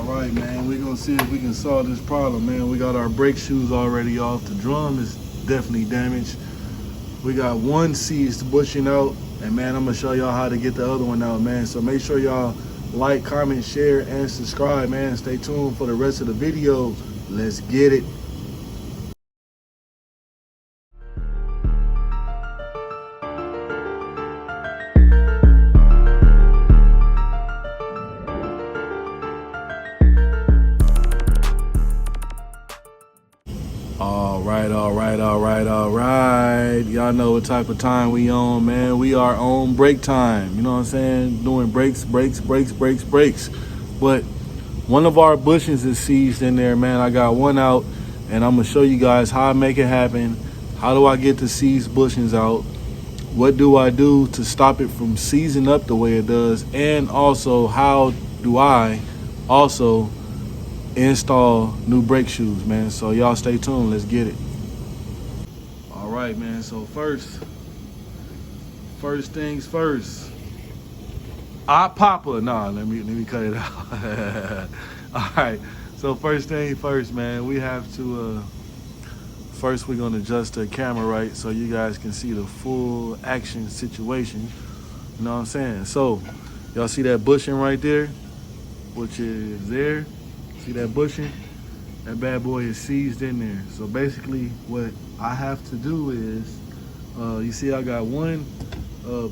right, man. We're gonna see if we can solve this problem, man. We got our brake shoes already off. The drum is definitely damaged. We got one seized bushing out, and man, I'm gonna show y'all how to get the other one out, man. So make sure y'all like, comment, share, and subscribe, man. Stay tuned for the rest of the video. Let's get it. All right. Y'all know what type of time we on, man. We are on break time. You know what I'm saying? Doing breaks. But one of our bushings is seized in there, man. I got one out, and I'm gonna show you guys how I make it happen. How do I get the seized bushings out? What do I do to stop it from seizing up the way it does? And also, how do I also install new brake shoes, man? So y'all stay tuned. Let's get it. All right, man. So first things first. Let me cut it out. All right. So first thing first, man. We have to first we're gonna adjust the camera right so you guys can see the full action situation. You know what I'm saying? So y'all see that bushing right there, which is there. See that bushing? That bad boy is seized in there. So basically what I have to do is, you see I got one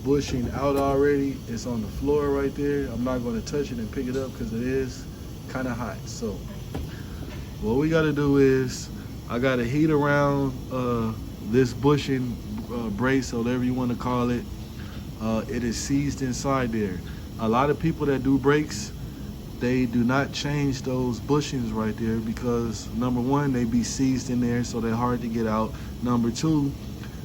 bushing out already. It's on the floor right there. I'm not gonna touch it and pick it up because it is kind of hot. So what we gotta do is, I gotta heat around this bushing brace, or whatever you wanna call it. It is seized inside there. A lot of people that do brakes, they do not change those bushings right there because number one, they be seized in there, so they're hard to get out. Number two,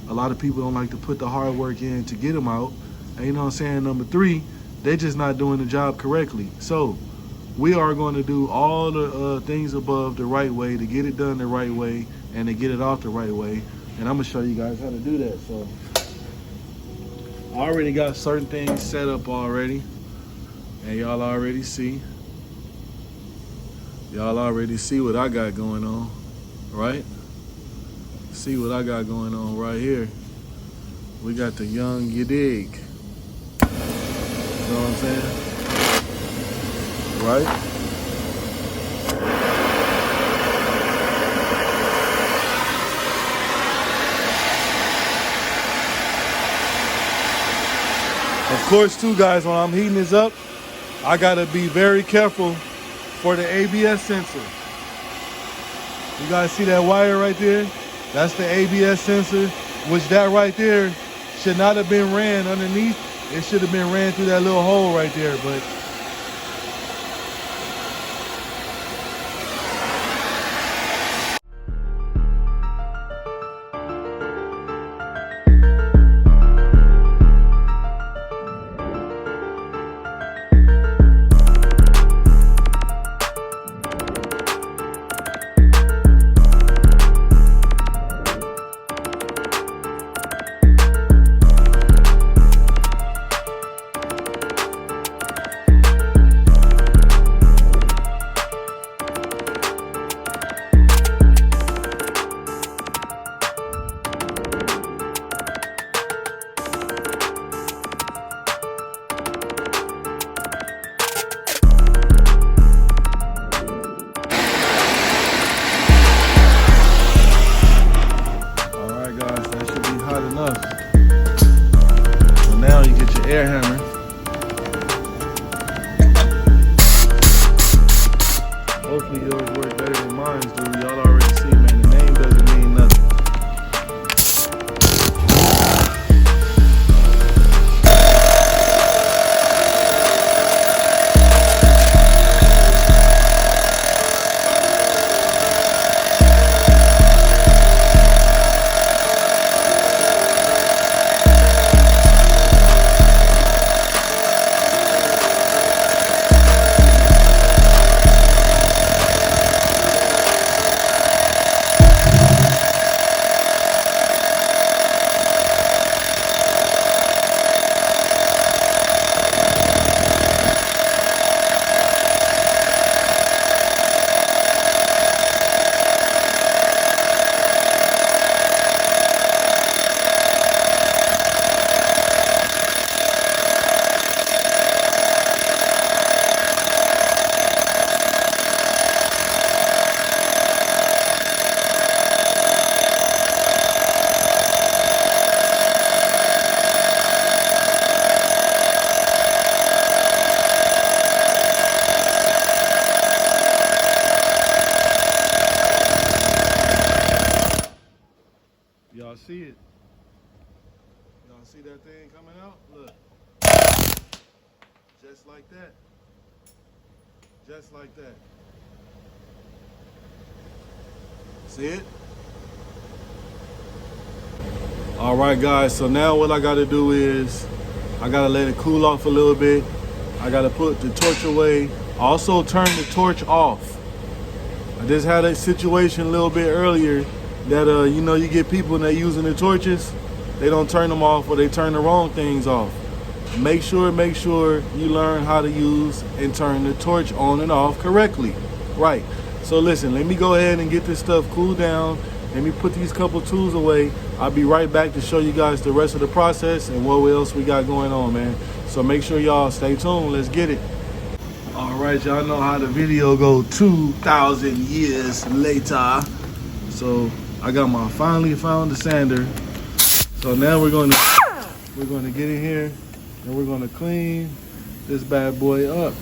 a lot of people don't like to put the hard work in to get them out. And you know what I'm saying? Number three, they're just not doing the job correctly. So we are going to do all the things above the right way to get it done the right way and to get it off the right way. And I'm gonna show you guys how to do that. So I already got certain things set up already, and y'all already see. Y'all already see what I got going on, right? See what I got going on right here. We got the young, you dig. You know what I'm saying? Right? Of course, too, guys, when I'm heating this up, I gotta be very careful for the ABS sensor. You guys see that wire right there? That's the ABS sensor, which that right there should not have been ran underneath. It should have been ran through that little hole right there, but air hammer. Hopefully yours work better than mine do. Y'all already see, man, the name doesn't mean nothing. like that. Just like that. See it? All right, guys, so now what I gotta do is I gotta let it cool off a little bit. I gotta put the torch away. Also turn the torch off. I just had a situation a little bit earlier that, you know, you get people and they're using the torches, they don't turn them off or they turn the wrong things off. Make sure you learn how to use and turn the torch on and off correctly. Right. So listen, let me go ahead and get this stuff cooled down. Let me put these couple tools away. I'll be right back to show you guys the rest of the process and what else we got going on, man. So make sure y'all stay tuned. Let's get it. All right, y'all know how the video go 2,000 years later. So I finally found the sander. So now we're gonna get in here and we're gonna clean this bad boy up.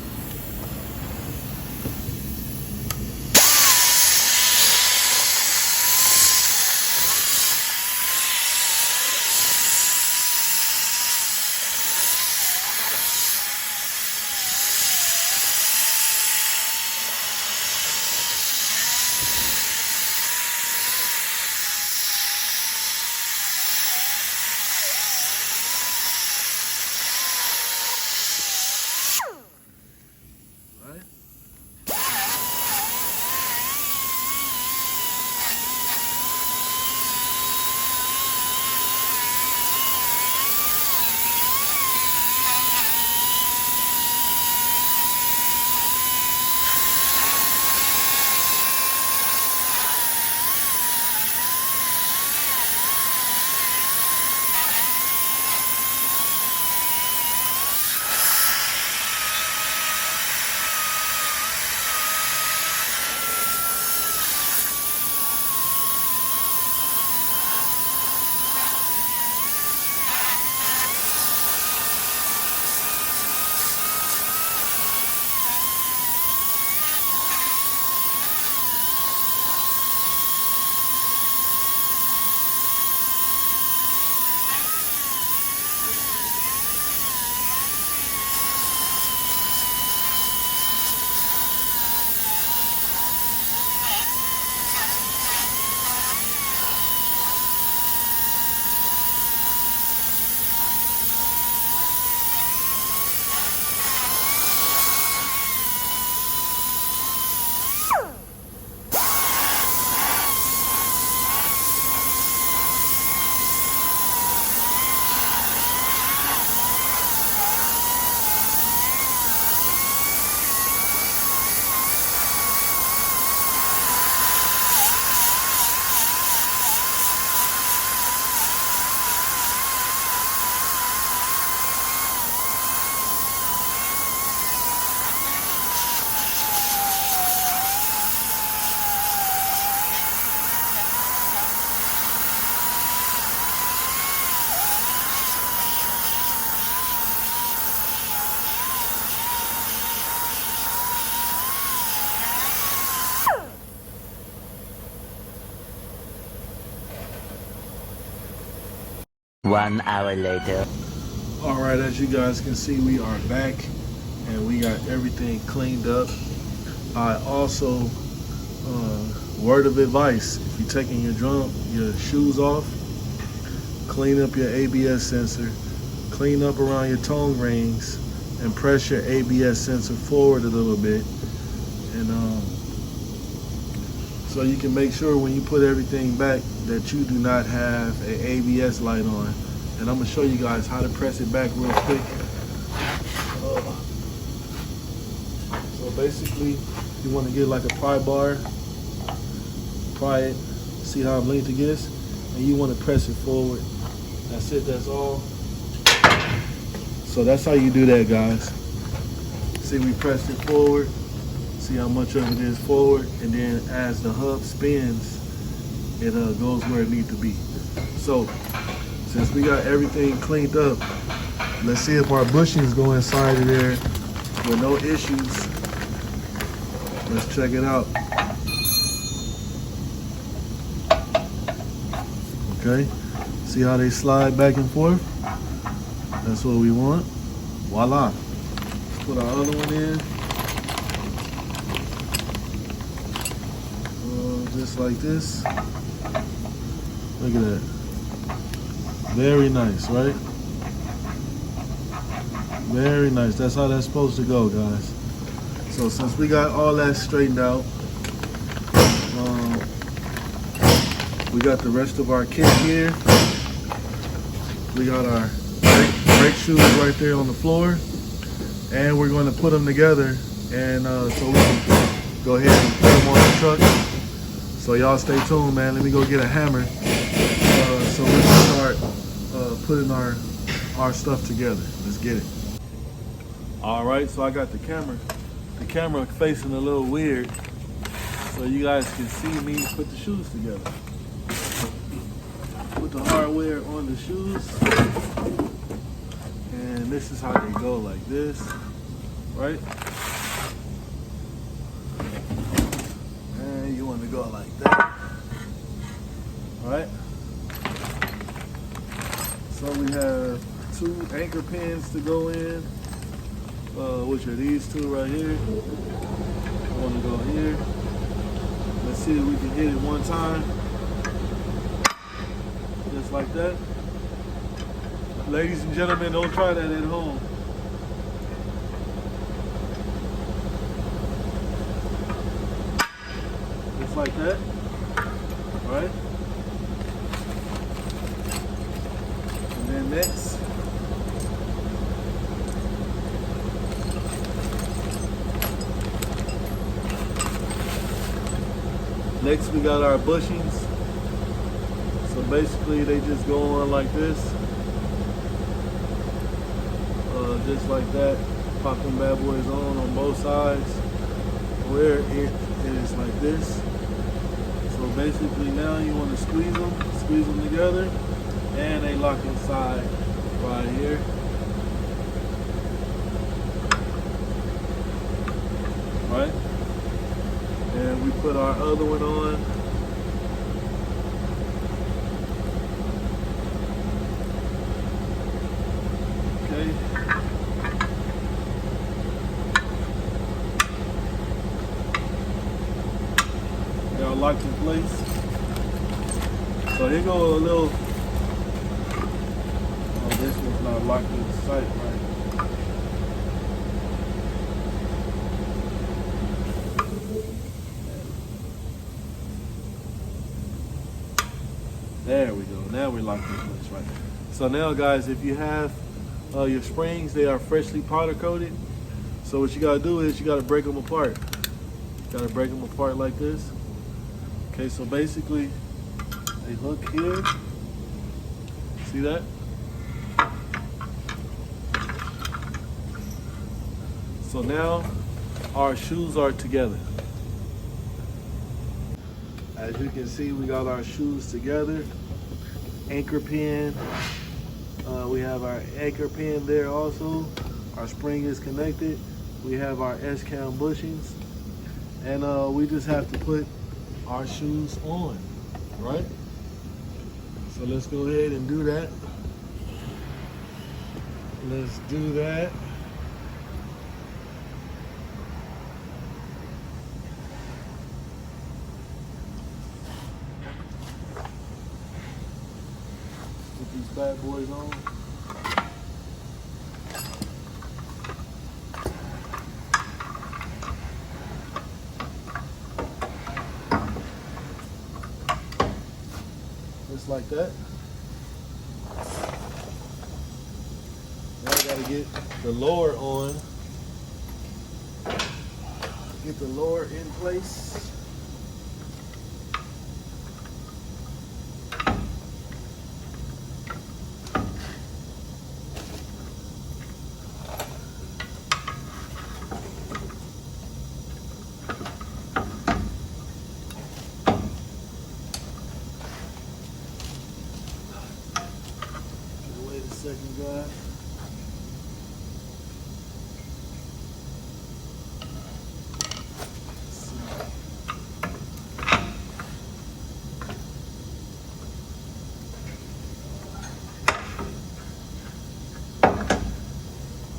One hour later. All right, as you guys can see, we are back and we got everything cleaned up. I also, word of advice, if you're taking your shoes off, clean up your ABS sensor, clean up around your tongue rings, and press your ABS sensor forward a little bit. And so you can make sure when you put everything back that you do not have an ABS light on. And I'm gonna show you guys how to press it back real quick. So basically, you wanna get like a pry bar, pry it, see how length it gets, and you wanna press it forward. That's it, that's all. So that's how you do that, guys. See, we pressed it forward. See how much of it is forward, and then as the hub spins, it goes where it needs to be. So since we got everything cleaned up, let's see if our bushings go inside of there with no issues. Let's check it out. Okay, see how they slide back and forth? That's what we want. Voila. put our other one in. Just like this. Look at that. Very nice, right? Very nice. That's how that's supposed to go, guys. So since we got all that straightened out, we got the rest of our kit here. We got our brake shoes right there on the floor, and we're going to put them together, and so we can go ahead and put them on the truck. So y'all stay tuned, man. Let me go get a hammer so we can start putting our stuff together. Let's get it. All right, so I got the camera facing a little weird, so you guys can see me put the shoes together. Put the hardware on the shoes, and this is how they go, like this, right? And you want to go like that, all right? So we have 2 anchor pins to go in, which are these 2 right here. I want to go here. Let's see if we can hit it one time. Just like that. Ladies and gentlemen, don't try that at home. Just like that. All right? And then next, we got our bushings. So basically they just go on like this. Just like that. Pop them bad boys on both sides. Where it is like this. So basically now you want to squeeze them together, and they lock inside right here. Right? And we put our other one on. Okay. They are locked in place. So here go a little. Oh, this one's not locked in sight, right? There we go. Now we're locked in place, right? So now, guys, if you have your springs, they are freshly powder coated. So what you gotta do is you gotta break them apart. You gotta break them apart like this. Okay, so basically they hook here. See that? So now our shoes are together. As you can see, we got our shoes together. Anchor pin. We have our anchor pin there also. Our spring is connected. We have our S-cam bushings. And we just have to put our shoes on, right? So let's go ahead and do that. Let's do that. Put these bad boys on. Just like that. Now I gotta get the lower on. Get the lower in place. Wait a second, guys.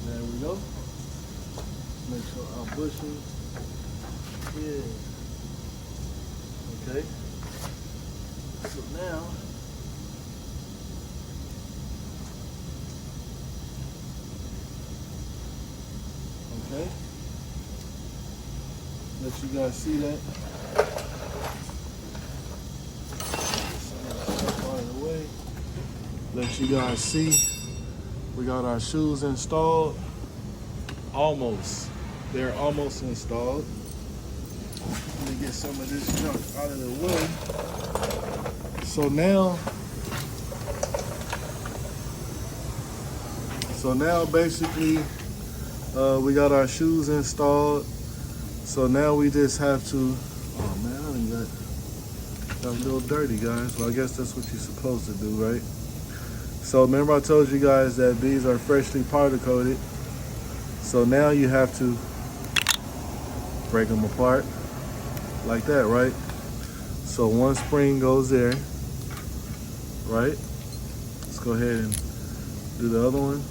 There we go. Yeah. Okay. So now, okay. Let you guys see that. Out of the way. Let you guys see. We got our shoes installed. Almost. They're almost installed. Let me get some of this junk out of the way. So now basically we got our shoes installed. So now we just have to, oh man, I done got a little dirty, guys. Well, I guess that's what you're supposed to do, right? So remember I told you guys that these are freshly powder coated. So now you have to break them apart like that, right? So one spring goes there, right? Let's go ahead and do the other one.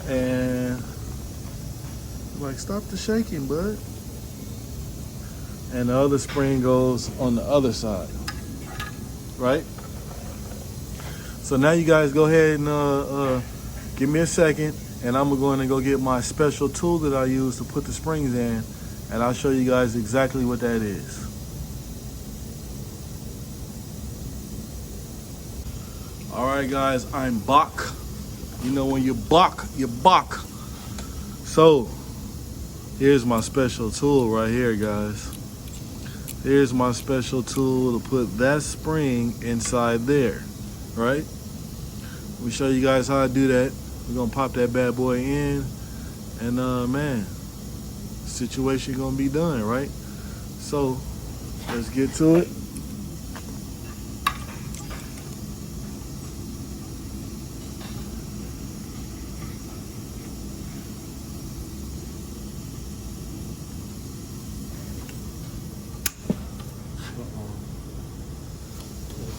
And like, stop the shaking, bud. And the other spring goes on the other side, right? So now you guys go ahead and give me a second, and I'm going to go get my special tool that I use to put the springs in, and I'll show you guys exactly what that is. All right, guys, I'm back. You know when you're back, you're back. So here's my special tool right here, guys. Here's my special tool to put that spring inside there, right? Let me show you guys how I do that. We're gonna pop that bad boy in, and man, situation gonna be done, right? So let's get to it.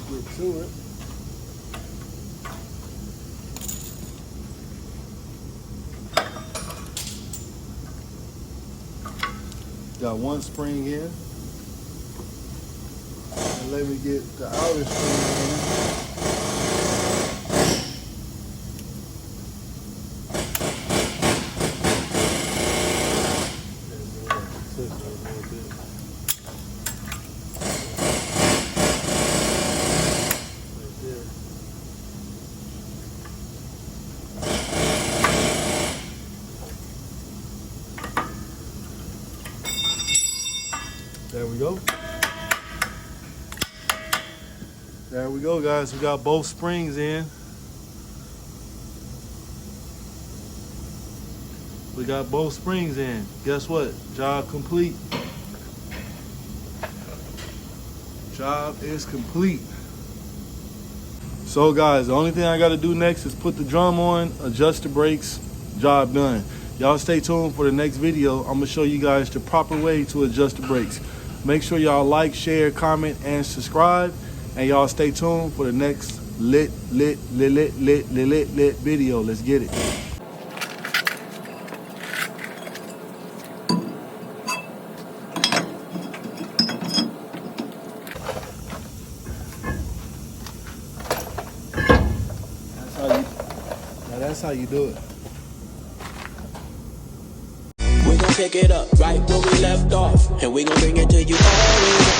Let's get to it. Got one spring in. And let me get the outer spring in. There we go. There we go, guys. We got both springs in. We got both springs in. Guess what? Job complete. Job is complete. So guys, the only thing I gotta do next is put the drum on, adjust the brakes, job done. Y'all stay tuned for the next video. I'm gonna show you guys the proper way to adjust the brakes. Make sure y'all like, share, comment, and subscribe. And y'all stay tuned for the next lit video. Let's get it. That's how you do it. We gon' pick it up right where we left off, and we gon' bring it to you always.